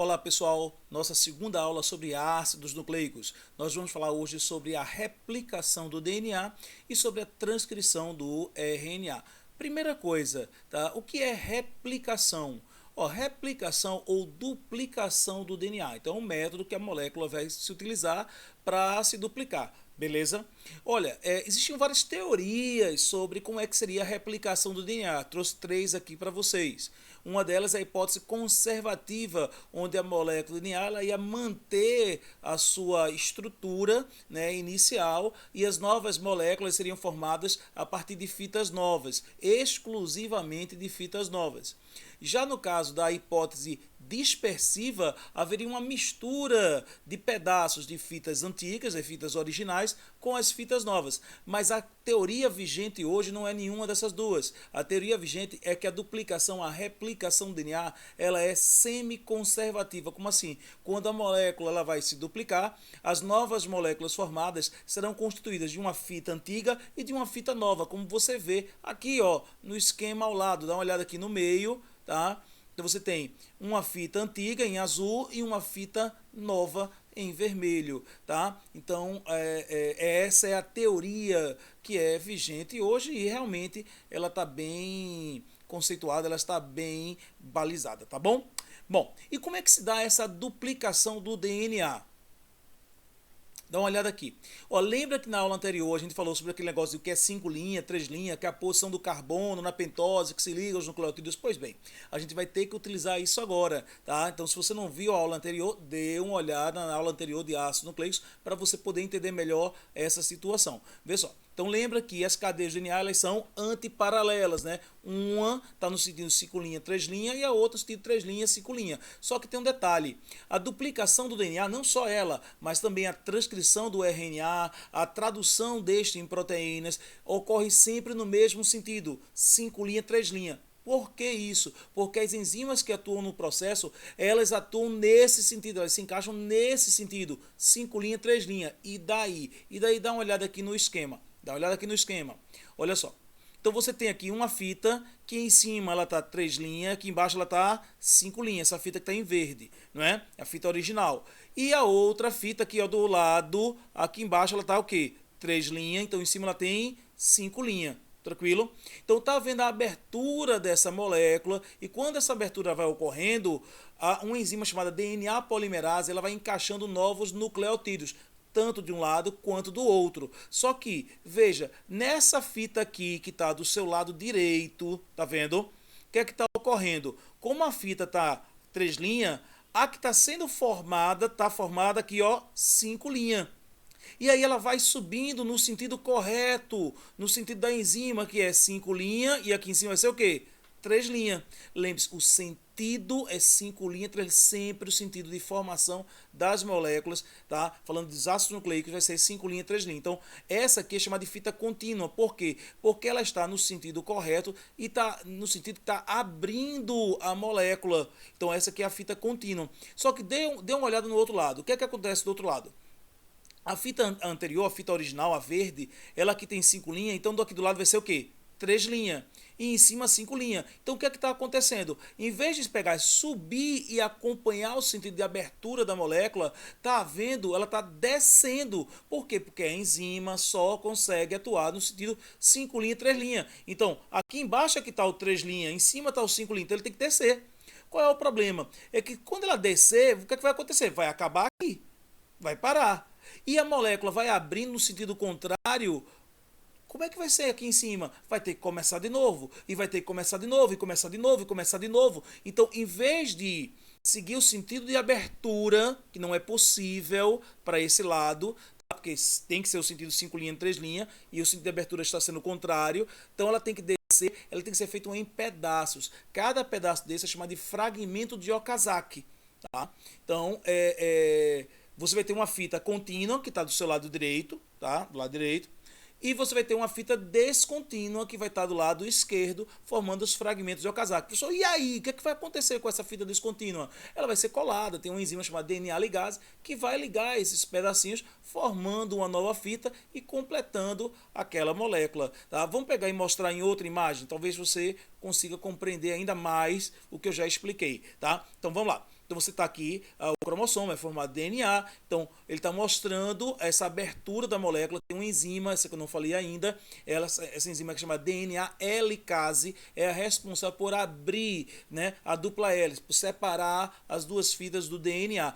Olá pessoal, nossa segunda aula sobre ácidos nucleicos. Nós vamos falar hoje sobre a replicação do DNA e sobre a transcrição do RNA. Primeira coisa, tá? O que é replicação? Replicação ou duplicação do DNA. Então, é um método que a molécula vai se utilizar para se duplicar. Beleza? Olha, existiam várias teorias sobre como é que seria a replicação do DNA. Trouxe três aqui para vocês. Uma delas é a hipótese conservativa, onde a molécula do DNA ela ia manter a sua estrutura, né, inicial, e as novas moléculas seriam formadas a partir de fitas novas, exclusivamente de fitas novas. Já no caso da hipótese dispersiva, haveria uma mistura de pedaços de fitas antigas, de fitas originais, com as fitas novas. Mas a teoria vigente hoje não é nenhuma dessas duas. A teoria vigente é que a duplicação, a replicação do DNA, ela é semi-conservativa. Como assim? Quando a molécula ela vai se duplicar, as novas moléculas formadas serão constituídas de uma fita antiga e de uma fita nova, como você vê aqui, ó, no esquema ao lado. Dá uma olhada aqui no meio, tá? Então você tem uma fita antiga em azul e uma fita nova em vermelho, tá? Então essa é a teoria que é vigente hoje e realmente ela está bem conceituada, ela está bem balizada, tá bom? Bom, e como é que se dá essa duplicação do DNA? Dá uma olhada aqui. Lembra que na aula anterior a gente falou sobre aquele negócio de que é 5 linhas, 3 linhas, que é a posição do carbono na pentose, que se liga aos nucleotídeos? Pois bem, a gente vai ter que utilizar isso agora, tá? Então, se você não viu a aula anterior, dê uma olhada na aula anterior de ácidos nucleicos para você poder entender melhor essa situação. Vê só. Então lembra que as cadeias de DNA elas são antiparalelas, né? Uma está no sentido 5 linhas, 3 linhas e a outra no sentido 3 linhas, 5 linhas. Só que tem um detalhe, a duplicação do DNA, não só ela, mas também a transcrição do RNA, a tradução deste em proteínas, ocorre sempre no mesmo sentido, 5 linhas, 3 linhas. Por que isso? Porque as enzimas que atuam no processo, elas atuam nesse sentido, elas se encaixam nesse sentido, 5 linhas, 3 linhas. E daí? E daí dá uma olhada aqui no esquema. Dá uma olhada aqui no esquema. Olha só. Então você tem aqui uma fita que em cima ela está 3 linhas, aqui embaixo ela está 5 linhas. Essa fita que está em verde, não é? A fita original. E a outra fita aqui ó, do lado, aqui embaixo ela está o quê? 3 linhas, então em cima ela tem 5 linhas. Tranquilo? Então está vendo a abertura dessa molécula e quando essa abertura vai ocorrendo, uma enzima chamada DNA polimerase ela vai encaixando novos nucleotídeos tanto de um lado quanto do outro. Só que, veja, nessa fita aqui que está do seu lado direito, tá vendo? O que é que está ocorrendo? Como a fita está 3 linhas, a que está sendo formada, está formada aqui, ó, 5 linhas. E aí ela vai subindo no sentido correto, no sentido da enzima, que é 5 linhas, e aqui em cima vai ser o quê? 3 linhas. Lembre-se, o sentido é 5 linhas, 3, sempre o sentido de formação das moléculas, tá? Falando dos ácidos nucleicos, vai ser 5 linhas, 3 linhas. Então, essa aqui é chamada de fita contínua. Por quê? Porque ela está no sentido correto e está no sentido que está abrindo a molécula. Então, essa aqui é a fita contínua. Só que dê uma olhada no outro lado. O que é que acontece do outro lado? A fita anterior, a fita original, a verde, ela aqui tem 5 linhas, então do aqui do lado vai ser o quê? 3 linhas. E em cima 5 linhas. Então o que é que está acontecendo? Em vez de pegar, subir e acompanhar o sentido de abertura da molécula, tá vendo? Ela está descendo. Por quê? Porque a enzima só consegue atuar no sentido 5 linhas, 3 linhas. Então, aqui embaixo é que está o 3 linhas, em cima está o 5 linhas, então ele tem que descer. Qual é o problema? É que quando ela descer, o que é que vai acontecer? Vai acabar aqui. Vai parar. E a molécula vai abrindo no sentido contrário. Como é que vai ser aqui em cima? Vai ter que começar de novo. E vai ter que começar de novo, e começar de novo, e começar de novo. Então, em vez de seguir o sentido de abertura, que não é possível para esse lado, tá? Porque tem que ser o sentido 5 linhas, 3 linhas, e o sentido de abertura está sendo o contrário. Então, ela tem que descer, ela tem que ser feita em pedaços. Cada pedaço desse é chamado de fragmento de Okazaki. Tá? Então, você vai ter uma fita contínua, que está do seu lado direito, tá? Do lado direito. E você vai ter uma fita descontínua, que vai estar do lado esquerdo, formando os fragmentos de Okazaki. Professor, e aí? O que é que vai acontecer com essa fita descontínua? Ela vai ser colada, tem uma enzima chamada DNA ligase, que vai ligar esses pedacinhos, formando uma nova fita e completando aquela molécula. Tá? Vamos pegar e mostrar em outra imagem, talvez você consiga compreender ainda mais o que eu já expliquei. Tá? Então vamos lá. Então você está aqui, o cromossomo é formado de DNA, então ele está mostrando essa abertura da molécula. Tem uma enzima, essa que eu não falei ainda, essa enzima que chama DNA helicase, é a responsável por abrir, né, a dupla hélice, por separar as duas fitas do DNA.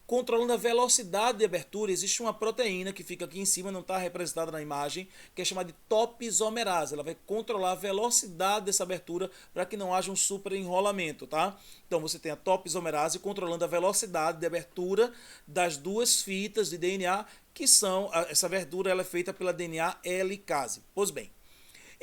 Controlando a velocidade de abertura, existe uma proteína que fica aqui em cima, não está representada na imagem, que é chamada de topoisomerase. Ela vai controlar a velocidade dessa abertura para que não haja um super enrolamento, tá? Então você tem a topoisomerase controlando a velocidade de abertura das duas fitas de DNA, que são, essa abertura ela é feita pela DNA helicase. Pois bem,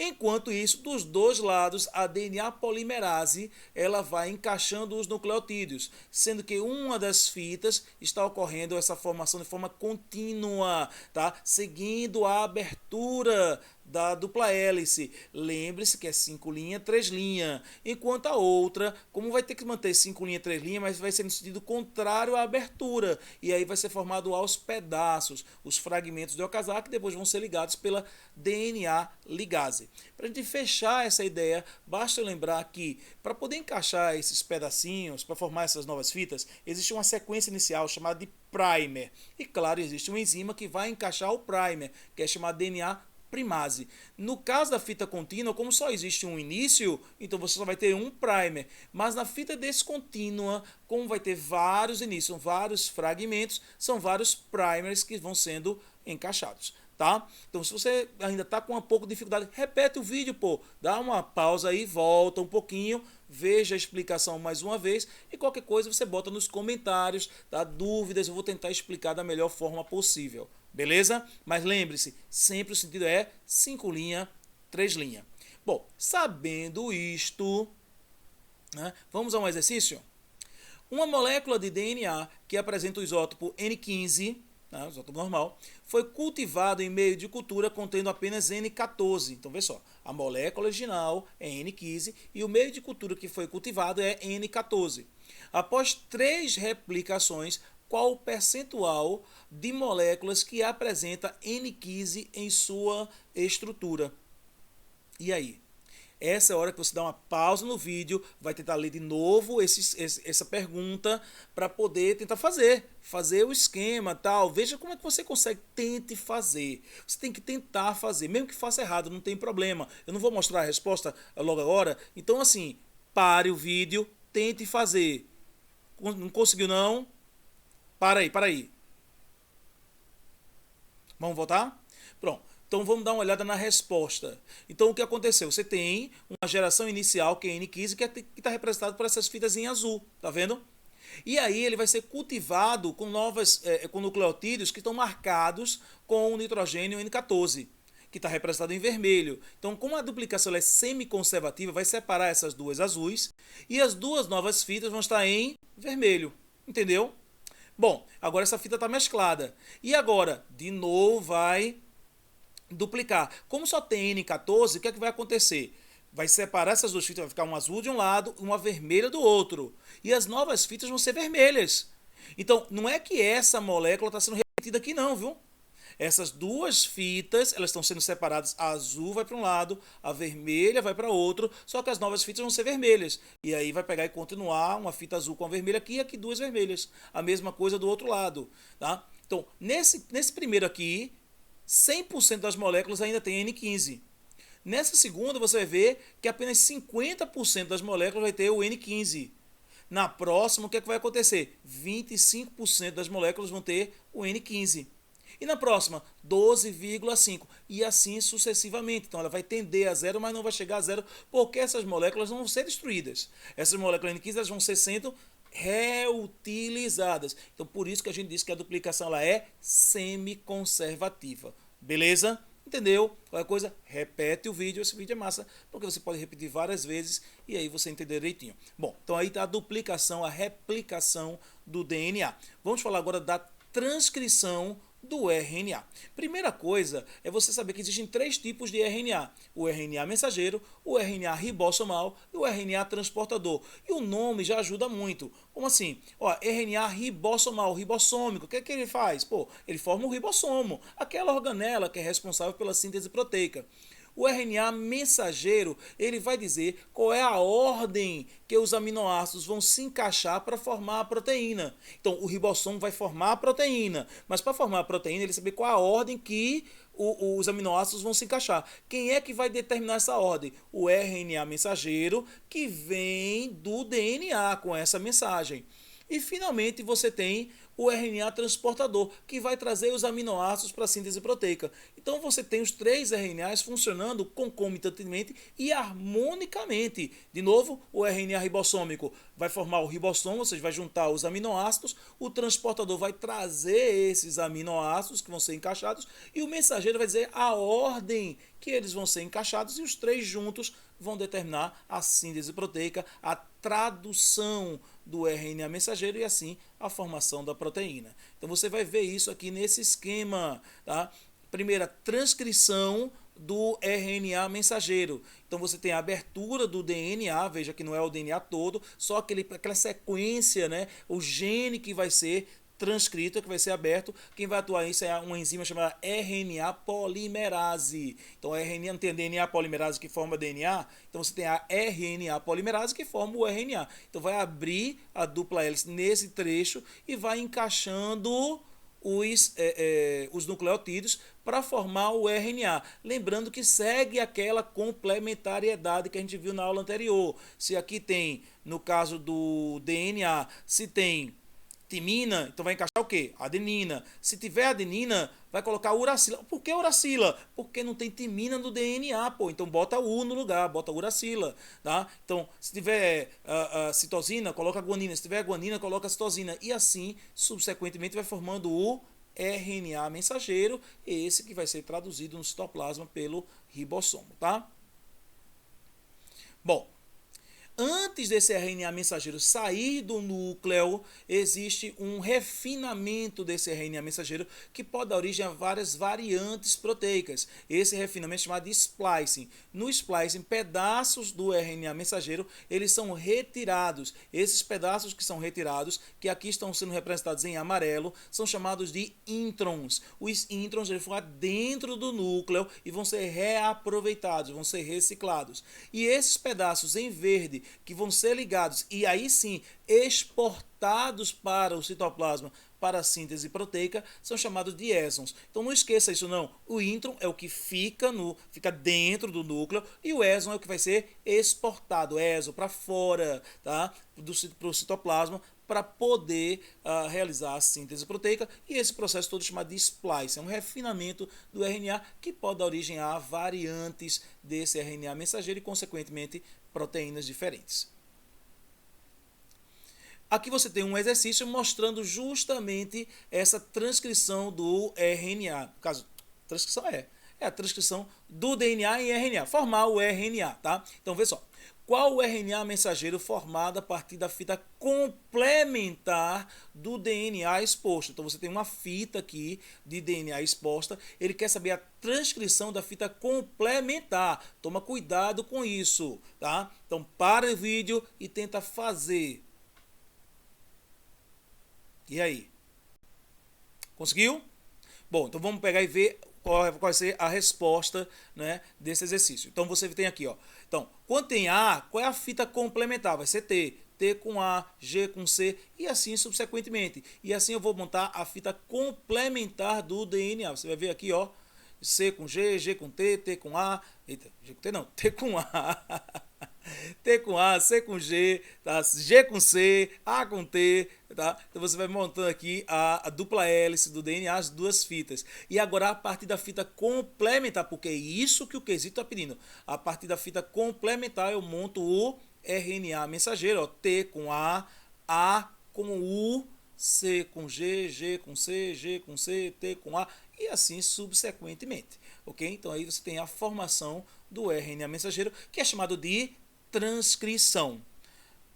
enquanto isso, dos dois lados, a DNA polimerase ela vai encaixando os nucleotídeos, sendo que uma das fitas está ocorrendo essa formação de forma contínua, tá? Seguindo a abertura da dupla hélice. Lembre-se que é 5' 3', enquanto a outra, como vai ter que manter 5' 3', mas vai ser no sentido contrário à abertura, e aí vai ser formado aos pedaços, os fragmentos de Okazaki, que depois vão ser ligados pela DNA ligase. Para a gente fechar essa ideia, basta lembrar que para poder encaixar esses pedacinhos, para formar essas novas fitas, existe uma sequência inicial chamada de primer, e claro, existe uma enzima que vai encaixar o primer, que é chamada DNA primase. No caso da fita contínua, como só existe um início, então você só vai ter um primer. Mas na fita descontínua, como vai ter vários inícios, são vários fragmentos, são vários primers que vão sendo encaixados, tá? Então se você ainda está com um pouco de dificuldade, repete o vídeo, pô, dá uma pausa aí, volta um pouquinho, veja a explicação mais uma vez e qualquer coisa você bota nos comentários, tá? Dúvidas, eu vou tentar explicar da melhor forma possível. Beleza? Mas lembre-se, sempre o sentido é 5', 3'. Bom, sabendo isto, né, vamos a um exercício? Uma molécula de DNA que apresenta o isótopo N15, né, o isótopo normal, foi cultivado em meio de cultura contendo apenas N14. Então, vê só, a molécula original é N15 e o meio de cultura que foi cultivado é N14. Após 3 replicações, qual o percentual de moléculas que apresenta N15 em sua estrutura? E aí? Essa é a hora que você dá uma pausa no vídeo, vai tentar ler de novo essa pergunta para poder tentar fazer o esquema, tal. Veja como é que você consegue, tente fazer. Você tem que tentar fazer, mesmo que faça errado, não tem problema. Eu não vou mostrar a resposta logo agora, então assim, pare o vídeo, tente fazer. Não conseguiu não? Para aí. Vamos voltar? Pronto. Então vamos dar uma olhada na resposta. Então o que aconteceu? Você tem uma geração inicial, que é N15, que está representado por essas fitas em azul. Tá vendo? E aí ele vai ser cultivado com com nucleotídeos que estão marcados com o nitrogênio N14, que está representado em vermelho. Então, como a duplicação é semi-conservativa, vai separar essas duas azuis e as duas novas fitas vão estar em vermelho. Entendeu? Bom, agora essa fita está mesclada. E agora, de novo, vai duplicar. Como só tem N14, o que é que vai acontecer? Vai separar essas duas fitas, vai ficar uma azul de um lado e uma vermelha do outro. E as novas fitas vão ser vermelhas. Então, não é que essa molécula está sendo repetida aqui não, viu? Essas duas fitas, elas estão sendo separadas, a azul vai para um lado, a vermelha vai para outro, só que as novas fitas vão ser vermelhas. E aí vai pegar e continuar uma fita azul com a vermelha aqui e aqui duas vermelhas. A mesma coisa do outro lado, tá? Então, nesse primeiro aqui, 100% das moléculas ainda tem N15. Nessa segunda, você vai ver que apenas 50% das moléculas vai ter o N15. Na próxima, o que é que vai acontecer? 25% das moléculas vão ter o N15. E na próxima, 12,5%. E assim sucessivamente. Então ela vai tender a zero, mas não vai chegar a zero, porque essas moléculas não vão ser destruídas. Essas moléculas N15 elas vão ser sendo reutilizadas. Então por isso que a gente diz que a duplicação ela é semi-conservativa. Beleza? Entendeu? Qualquer coisa, repete o vídeo. Esse vídeo é massa, porque você pode repetir várias vezes e aí você entender direitinho. Bom, então aí está a duplicação, a replicação do DNA. Vamos falar agora da transcrição do RNA. Primeira coisa é você saber que existem 3 tipos de RNA. O RNA mensageiro, o RNA ribossomal e o RNA transportador. E o nome já ajuda muito. Como assim? Ó, RNA ribossomal, ribossômico, o que é que ele faz? Pô, ele forma o ribossomo, aquela organela que é responsável pela síntese proteica. O RNA mensageiro, ele vai dizer qual é a ordem que os aminoácidos vão se encaixar para formar a proteína. Então, o ribossomo vai formar a proteína, mas para formar a proteína, ele sabe qual é a ordem que os aminoácidos vão se encaixar. Quem é que vai determinar essa ordem? O RNA mensageiro, que vem do DNA com essa mensagem. E finalmente você tem o RNA transportador, que vai trazer os aminoácidos para a síntese proteica. Então você tem os três RNAs funcionando concomitantemente e harmonicamente. De novo, o RNA ribossômico vai formar o ribossomo, ou seja, vai juntar os aminoácidos, o transportador vai trazer esses aminoácidos que vão ser encaixados e o mensageiro vai dizer a ordem que eles vão ser encaixados e os três juntos vão determinar a síntese proteica, a tradução do RNA mensageiro e assim a formação da proteína. Então você vai ver isso aqui nesse esquema, tá? Primeira, transcrição do RNA mensageiro. Então você tem a abertura do DNA, veja que não é o DNA todo, só aquela sequência, né? O gene que vai ser transcrito, que vai ser aberto. Quem vai atuar nisso é uma enzima chamada RNA polimerase. Então, RNA, não tem a DNA polimerase que forma DNA, então você tem a RNA polimerase que forma o RNA. Então, vai abrir a dupla hélice nesse trecho e vai encaixando os nucleotídeos para formar o RNA. Lembrando que segue aquela complementariedade que a gente viu na aula anterior. Se aqui tem, no caso do DNA, se tem timina, então vai encaixar o quê? Adenina. Se tiver adenina, vai colocar uracila. Por que uracila? Porque não tem timina no DNA, pô. Então bota U no lugar, bota uracila, tá? Então, se tiver citosina, coloca guanina. Se tiver guanina, coloca citosina. E assim, subsequentemente, vai formando o RNA mensageiro, esse que vai ser traduzido no citoplasma pelo ribossomo, tá? Bom, antes desse RNA mensageiro sair do núcleo, existe um refinamento desse RNA mensageiro que pode dar origem a várias variantes proteicas. Esse refinamento é chamado de splicing. No splicing, pedaços do RNA mensageiro, eles são retirados. Esses pedaços que são retirados, que aqui estão sendo representados em amarelo, são chamados de introns. Os introns eles vão dentro do núcleo e vão ser reaproveitados, vão ser reciclados. E esses pedaços em verde, que vão ser ligados e aí sim exportados para o citoplasma para a síntese proteica, são chamados de exons. Então não esqueça isso não. O intron é o que fica dentro do núcleo e o exon é o que vai ser exportado, exo, para fora, tá? Para o citoplasma, para poder realizar a síntese proteica, e esse processo todo chamado de splice, é um refinamento do RNA que pode dar origem a variantes desse RNA mensageiro e, consequentemente, proteínas diferentes. Aqui você tem um exercício mostrando justamente essa transcrição do RNA. No caso, transcrição é a transcrição do DNA em RNA, formar o RNA, tá? Então, vê só. Qual o RNA mensageiro formado a partir da fita complementar do DNA exposto? Então, você tem uma fita aqui de DNA exposta. Ele quer saber a transcrição da fita complementar. Toma cuidado com isso, tá? Então, para o vídeo e tenta fazer. E aí? Conseguiu? Bom, então vamos pegar e ver qual vai ser a resposta, né, desse exercício. Então você tem aqui, ó. Então, quando tem A, qual é a fita complementar? Vai ser T. T com A, G com C e assim subsequentemente. E assim eu vou montar a fita complementar do DNA. Você vai ver aqui, ó. C com G, G com T, T com A. Eita, G com T não, T com A. T com A, C com G, tá? G com C, A com T, tá? Então você vai montando aqui a dupla hélice do DNA, as duas fitas. E agora a partir da fita complementar, porque é isso que o quesito está pedindo. A partir da fita complementar eu monto o RNA mensageiro, ó, T com A com U, C com G, G com C, G com C, T com A e assim subsequentemente, ok? Então aí você tem a formação do RNA mensageiro, que é chamado de transcrição.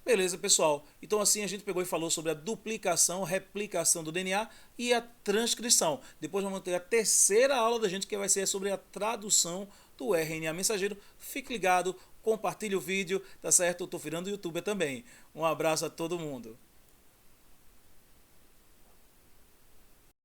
Beleza, pessoal? Então assim a gente pegou e falou sobre a duplicação, replicação do DNA e a transcrição. Depois vamos ter a terceira aula da gente, que vai ser sobre a tradução do RNA mensageiro. Fique ligado, compartilhe o vídeo, tá certo? Eu tô virando youtuber também. Um abraço a todo mundo.